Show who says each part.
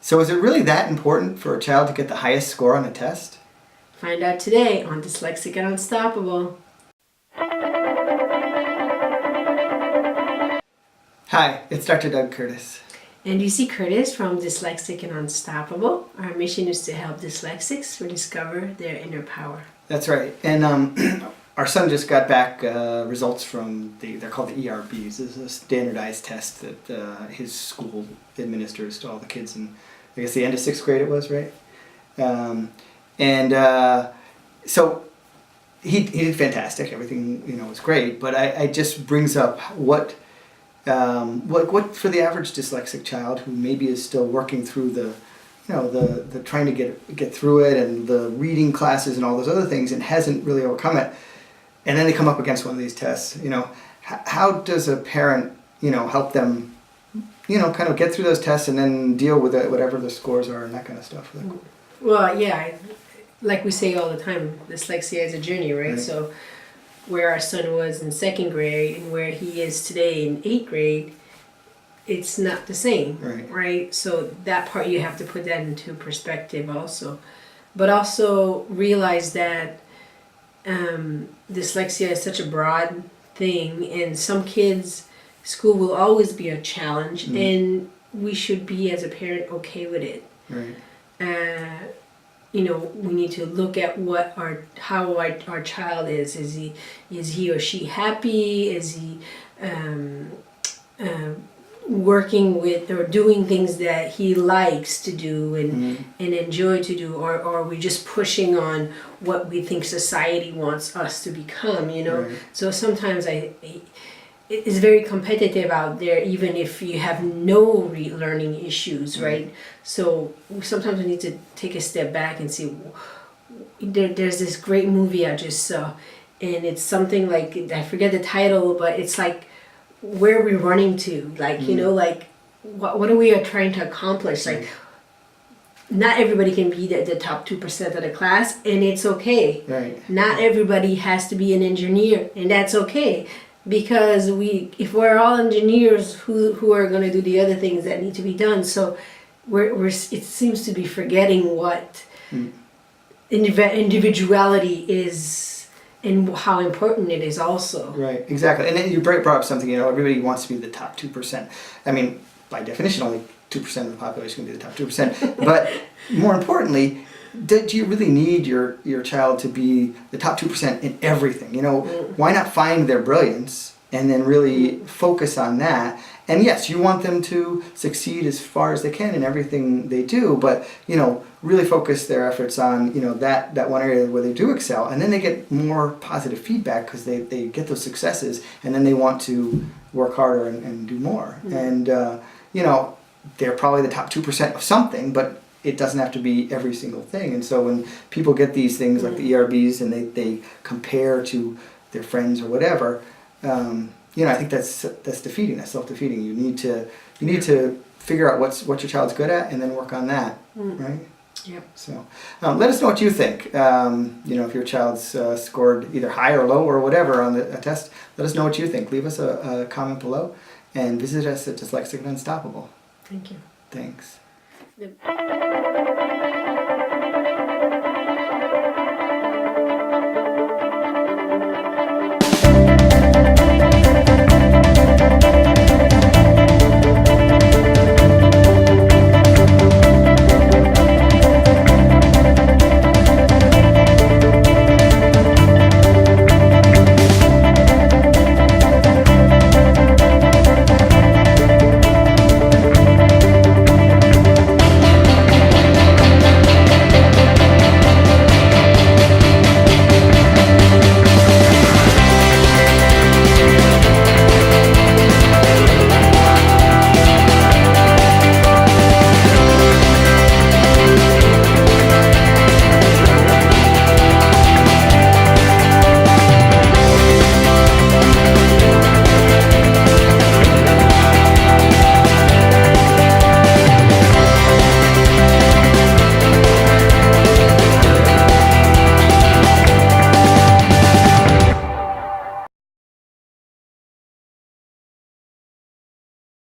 Speaker 1: So is it really that important for a child to get the highest score on a test?
Speaker 2: Find out today on Dyslexic and Unstoppable.
Speaker 1: Hi, it's Dr. Doug Curtis.
Speaker 2: And you see Curtis from Dyslexic and Unstoppable. Our mission is to help dyslexics rediscover their inner power.
Speaker 1: That's right. And our son just got back results from they're called the ERBs. This is a standardized test that his school administers to all the kids in, I guess, the end of 6th grade it was, right? So he did fantastic. Everything, was great. But I just brings up what for the average dyslexic child who maybe is still working through the trying to get through it and the reading classes and all those other things and hasn't really overcome it, and then they come up against one of these tests. How does a parent help them kind of get through those tests and then deal with it, whatever the scores are and that kind of stuff?
Speaker 2: Well, yeah, like we say all the time, dyslexia is a journey, right? So where our son was in 2nd grade and where he is today in 8th grade, it's not the same, right? So that part, you have to put that into perspective also. But also realize that dyslexia is such a broad thing, and some kids, school will always be a challenge, and we should be, as a parent, okay with it. Right. We need to look at how our child is. Is he or she happy? Is he working with or doing things that he likes to do and enjoy to do, or are we just pushing on what we think society wants us to become? Right. So sometimes it's very competitive out there, even if you have no learning issues, right? So sometimes we need to take a step back and see. There's this great movie I just saw, and it's something like, I forget the title, but it's like, where are we running to? Like, what are we trying to accomplish? Like, not everybody can be the top 2% of the class, and it's okay. Right. Not everybody has to be an engineer, and that's okay. Because if we're all engineers, who are going to do the other things that need to be done? So it seems to be forgetting what individuality is and how important it is also. Right,
Speaker 1: exactly. And then you brought up something, everybody wants to be the top 2%. I mean, by definition, only 2% of the population can be the top 2%. But more importantly, do you really need your child to be the top 2% in everything? Why not find their brilliance and then really focus on that? And yes, you want them to succeed as far as they can in everything they do, but really focus their efforts on that one area where they do excel, and then they get more positive feedback because they get those successes, and then they want to work harder and do more. And they're probably the top 2% of something, but it doesn't have to be every single thing. And so when people get these things like the ERBs and they compare to their friends or whatever, I think that's defeating. That's self-defeating. You need to figure out what your child's good at and then work on that, right?
Speaker 2: Yep.
Speaker 1: So let us know what you think. If your child's scored either high or low or whatever on a test, let us know what you think. Leave us a comment below and visit us at Dyslexic and Unstoppable.
Speaker 2: Thank you.
Speaker 1: Thanks.